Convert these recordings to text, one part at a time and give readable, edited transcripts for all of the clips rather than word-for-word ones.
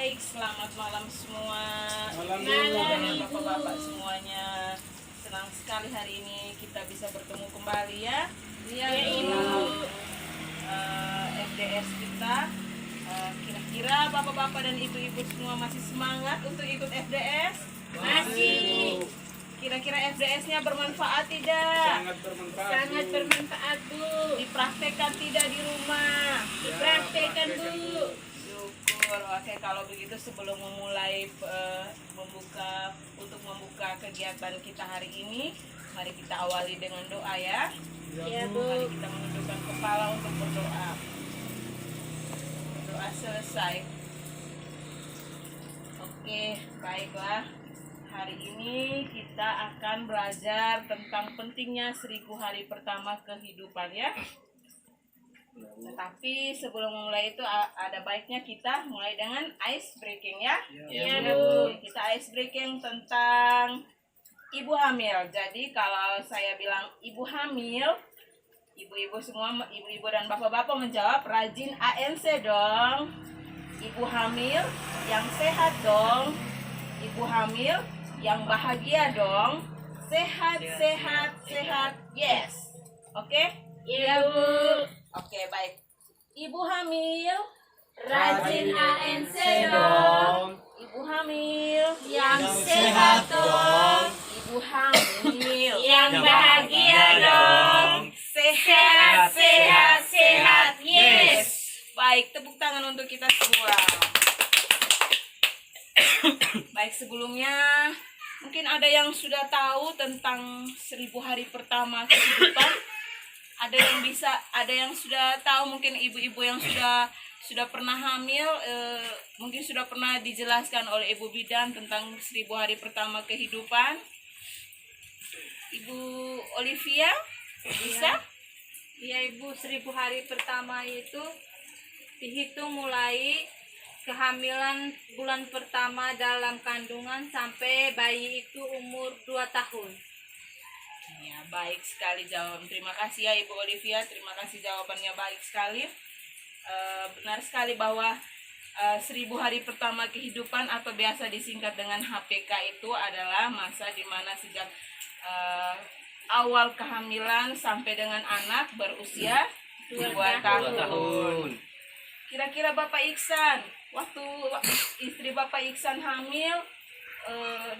Baik, selamat malam semua. Malam Bapak-bapak semuanya. Senang sekali hari ini kita bisa bertemu kembali ya. Iya, Ibu. FDS kita. Kira-kira bapak-bapak dan ibu-ibu semua masih semangat untuk ikut FDS? Masih. Kira-kira FDS-nya bermanfaat tidak? Sangat bermanfaat. Sangat bermanfaat, Bu. Dipraktekkan tidak di rumah? Dipraktekkan, Bu. Syukur. Oke, kalau begitu sebelum memulai membuka kegiatan kita hari ini, mari kita awali dengan doa ya. Ya, Bu. Mari kita menundukkan kepala untuk berdoa. Doa selesai. Oke, baiklah. Hari ini kita akan belajar tentang pentingnya 1000 hari pertama kehidupan ya. Tetapi sebelum memulai itu ada baiknya kita mulai dengan ice breaking ya. Iya, Bu. Kita ice breaking tentang ibu hamil. Jadi kalau saya bilang ibu hamil, ibu-ibu semua, ibu-ibu dan bapak-bapak menjawab rajin ANC dong. Ibu hamil yang sehat dong. Ibu hamil yang bahagia dong. Sehat, sehat, sehat. Yes. Oke? Iya, Bu. Oke, baik. Ibu hamil Rajin ANC dong. Ibu hamil Yang sehat dong. Ibu hamil Yang bahagia dong. sehat, Sehat, sehat. Yes. Baik, tepuk tangan untuk kita semua. Baik, sebelumnya mungkin ada yang sudah tahu tentang 1000 hari pertama kehidupan. Ada yang sudah tahu, mungkin ibu-ibu yang sudah pernah hamil, mungkin sudah pernah dijelaskan oleh Ibu Bidan tentang 1000 hari pertama kehidupan. Ibu Olivia bisa? Iya, Ibu. 1000 hari pertama itu dihitung mulai kehamilan bulan pertama dalam kandungan sampai bayi itu umur 2 tahun. Ya, baik sekali jawaban. Terima kasih ya Ibu Olivia, terima kasih jawabannya baik sekali. Benar sekali bahwa 1000 hari pertama kehidupan atau biasa disingkat dengan HPK itu adalah masa dimana sejak awal kehamilan sampai dengan anak berusia 2 tahun. Kira-kira Bapak Iksan, waktu istri Bapak Iksan hamil,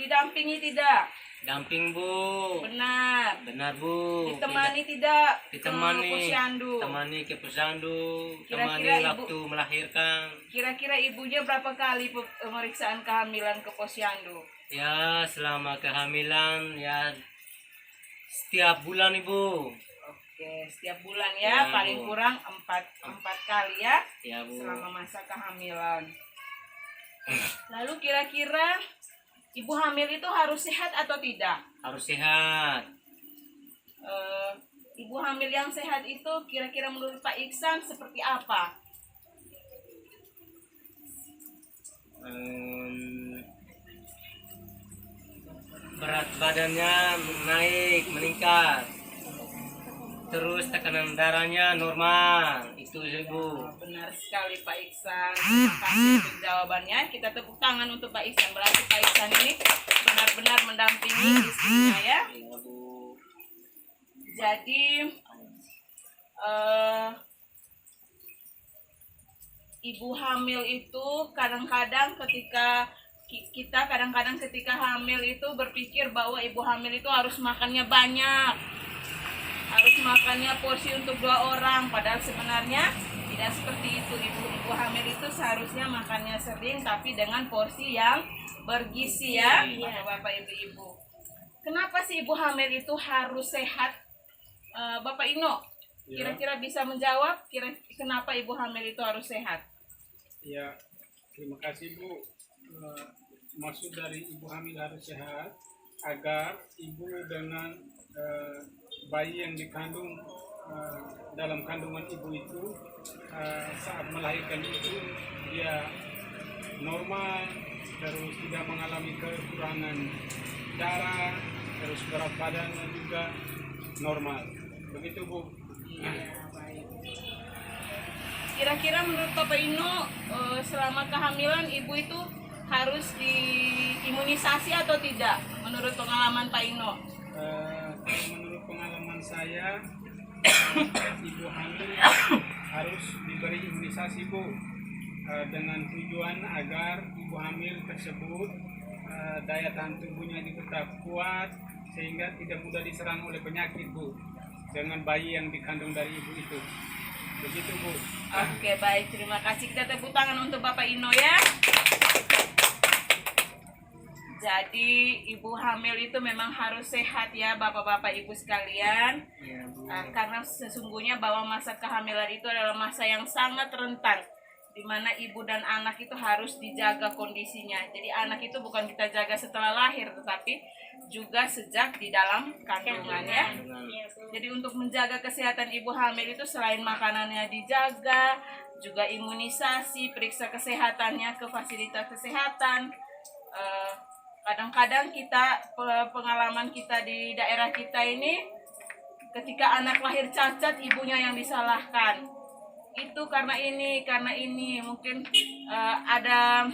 didampingi tidak? Damping, Bu. Benar. Benar, Bu. Ditemani tidak? Ditemani. Ke posyandu. Temani ke posyandu. Temani Kira-kira waktu melahirkan. Kira-kira ibunya berapa kali pemeriksaan kehamilan ke posyandu? Ya, selama kehamilan ya setiap bulan, Ibu. Oke, setiap bulan ya, Ya, paling Bu. kurang 4 kali ya, Ya, Bu. selama masa kehamilan. Lalu kira-kira ibu hamil itu harus sehat atau tidak? Harus sehat. Ibu hamil yang sehat itu kira-kira menurut Pak Iksan seperti apa? Berat badannya naik, meningkat. Terus tekanan darahnya normal. Itu, Ibu. Benar sekali Pak Iksan. Terima kasih untuk jawabannya. Kita tepuk tangan untuk Pak Iksan. Berarti Pak Iksan ini benar-benar mendampingi istrinya ya. Ya, Bu. Jadi ibu hamil itu kadang-kadang ketika hamil itu berpikir bahwa ibu hamil itu harus makannya banyak, harus makannya porsi untuk 2 orang, padahal sebenarnya tidak seperti itu. Ibu hamil itu seharusnya makannya sering tapi dengan porsi yang bergizi ya, Bapak Ibu-ibu. Kenapa sih ibu hamil itu harus sehat? Bapak Ino, kira-kira bisa menjawab kenapa ibu hamil itu harus sehat? Ya, terima kasih Bu. Maksud dari ibu hamil harus sehat agar ibu dengan bayi yang dikandung dalam kandungan ibu itu saat melahirkan itu dia normal, terus tidak mengalami kekurangan darah, terus berat badannya juga normal. Begitu Bu. Iya, baik. Kira-kira menurut Bapak Ino, selama kehamilan ibu itu harus diimunisasi atau tidak? Menurut pengalaman Pak Ino? Menurut pengalaman saya, ibu hamil harus diberi imunisasi Bu, dengan tujuan agar ibu hamil tersebut daya tahan tubuhnya itu tetap kuat sehingga tidak mudah diserang oleh penyakit Bu dengan bayi yang dikandung dari ibu itu. Begitu Bu. Oke, baik, terima kasih. Kita tepuk tangan untuk Bapak Ino ya. Jadi ibu hamil itu memang harus sehat ya Bapak-bapak Ibu sekalian. Iya, Bu. Karena sesungguhnya bahwa masa kehamilan itu adalah masa yang sangat rentan, di mana ibu dan anak itu harus dijaga kondisinya. Jadi anak itu bukan kita jaga setelah lahir, tetapi juga sejak di dalam kandungan ya. Jadi untuk menjaga kesehatan ibu hamil itu selain makanannya dijaga, juga imunisasi, periksa kesehatannya ke fasilitas kesehatan. Kadang-kadang kita, pengalaman kita di daerah kita ini, ketika anak lahir cacat ibunya yang disalahkan. Itu karena ini mungkin ada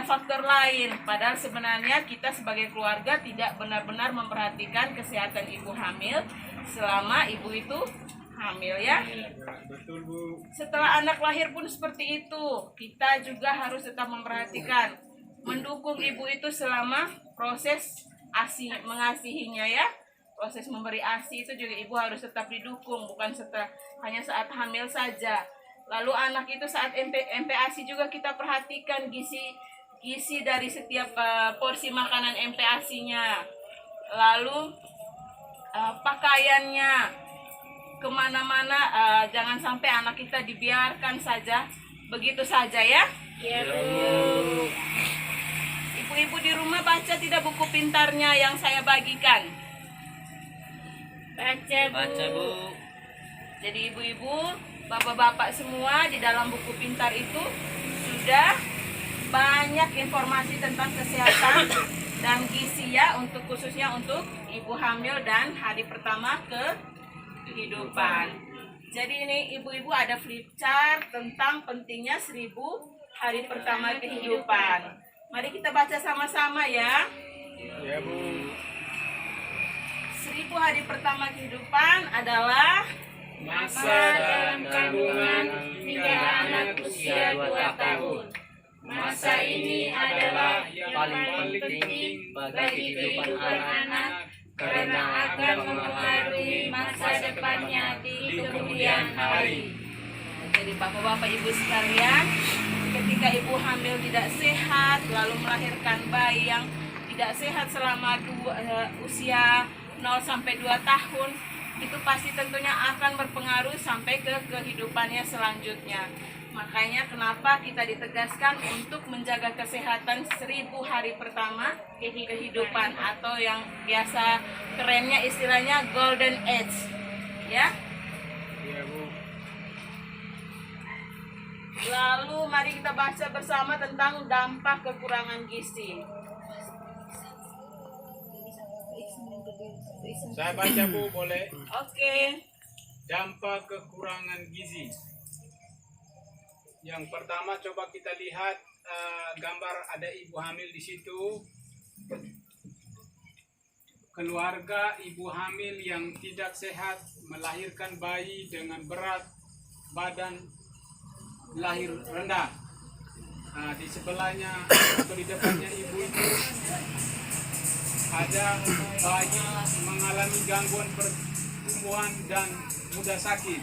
faktor lain. Padahal sebenarnya kita sebagai keluarga tidak benar-benar memperhatikan kesehatan ibu hamil selama ibu itu hamil ya. Betul Bu. Setelah anak lahir pun seperti itu. Kita juga harus tetap memperhatikan, mendukung ibu itu selama proses mengasihinya ya. Proses memberi ASI itu juga ibu harus tetap didukung, bukan hanya saat hamil saja. Lalu anak itu saat MPASI juga kita perhatikan gizi dari setiap porsi makanan MPASI-nya. Lalu pakaiannya, kemana-mana jangan sampai anak kita dibiarkan saja begitu saja ya. Iya, Bu. Ibu-ibu di rumah baca tidak buku pintarnya yang saya bagikan? Baca, Bu. Jadi ibu-ibu, bapak-bapak semua, di dalam buku pintar itu sudah banyak informasi tentang kesehatan dan gizi ya, khususnya untuk ibu hamil dan hari pertama kehidupan. Jadi ini ibu-ibu ada flip chart tentang pentingnya 1000 hari pertama kehidupan. Mari kita baca sama-sama ya. Ya Bu. 1000 hari pertama kehidupan adalah Masa dalam kandungan hingga anak usia 2 tahun. Masa ini adalah yang paling penting bagi kehidupan anak karena akan mempengaruhi masa depannya di kemudian hari. Jadi bapak-bapak ibu sekalian, ketika ibu hamil tidak sehat lalu melahirkan bayi yang tidak sehat selama usia 0 sampai 2 tahun, itu pasti tentunya akan berpengaruh sampai ke kehidupannya selanjutnya. Makanya kenapa kita ditegaskan untuk menjaga kesehatan 1000 hari pertama kehidupan, atau yang biasa kerennya istilahnya golden age ya. Ya Bu. Lalu mari kita baca bersama tentang dampak kekurangan gizi. Saya baca Bu, boleh? Oke. Dampak kekurangan gizi. Yang pertama coba kita lihat gambar, ada ibu hamil di situ. Keluarga ibu hamil yang tidak sehat melahirkan bayi dengan berat badan lahir rendah. Nah, di sebelahnya atau di depannya ibu itu ada bayi mengalami gangguan pertumbuhan dan mudah sakit.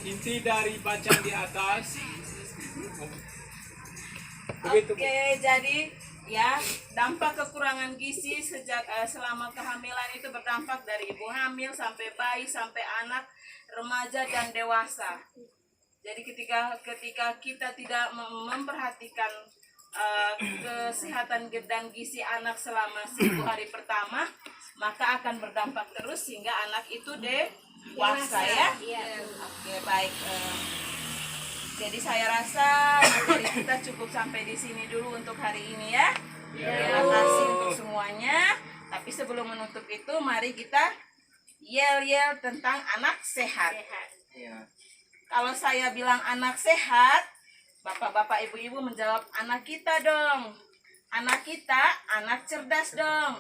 Inti dari bacaan di atas begitu. Oke, jadi ya, dampak kekurangan gizi selama kehamilan itu berdampak dari ibu hamil sampai bayi, sampai anak, remaja dan dewasa. Jadi ketika kita tidak memperhatikan kesehatan dan gizi anak selama 1000 hari pertama, maka akan berdampak terus sehingga anak itu dewasa ya. Oke, baik. Jadi saya rasa materi kita cukup sampai di sini dulu untuk hari ini ya. Terima kasih untuk semuanya. Tapi sebelum menutup itu, mari kita yel-yel tentang anak sehat. Ya. Kalau saya bilang anak sehat, bapak-bapak, ibu-ibu menjawab anak kita dong. Anak kita, anak cerdas dong.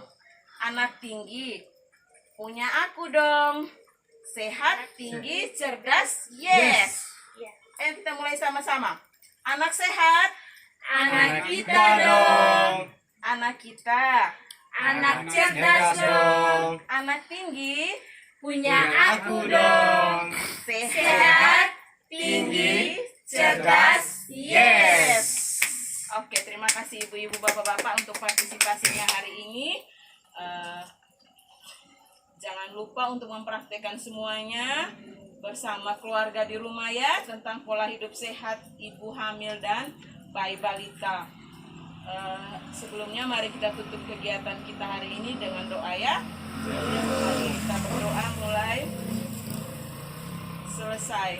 Anak tinggi, punya aku dong. Sehat, tinggi, cerdas, yes. Kita mulai sama-sama. Anak sehat, Anak kita dong. anak kita. anak cerdas dong. Anak tinggi, Punya Aku dong. sehat, tinggi, cerdas, yes. Oke, terima kasih ibu-ibu, bapak-bapak untuk partisipasinya hari ini. Jangan lupa untuk mempraktekkan semuanya bersama keluarga di rumah ya, tentang pola hidup sehat ibu hamil dan bayi balita. Sebelumnya mari kita tutup kegiatan kita hari ini dengan doa ya. Mari kita berdoa mulai selesai.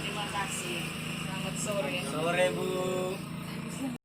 Terima kasih. Selamat sore. Sore Bu.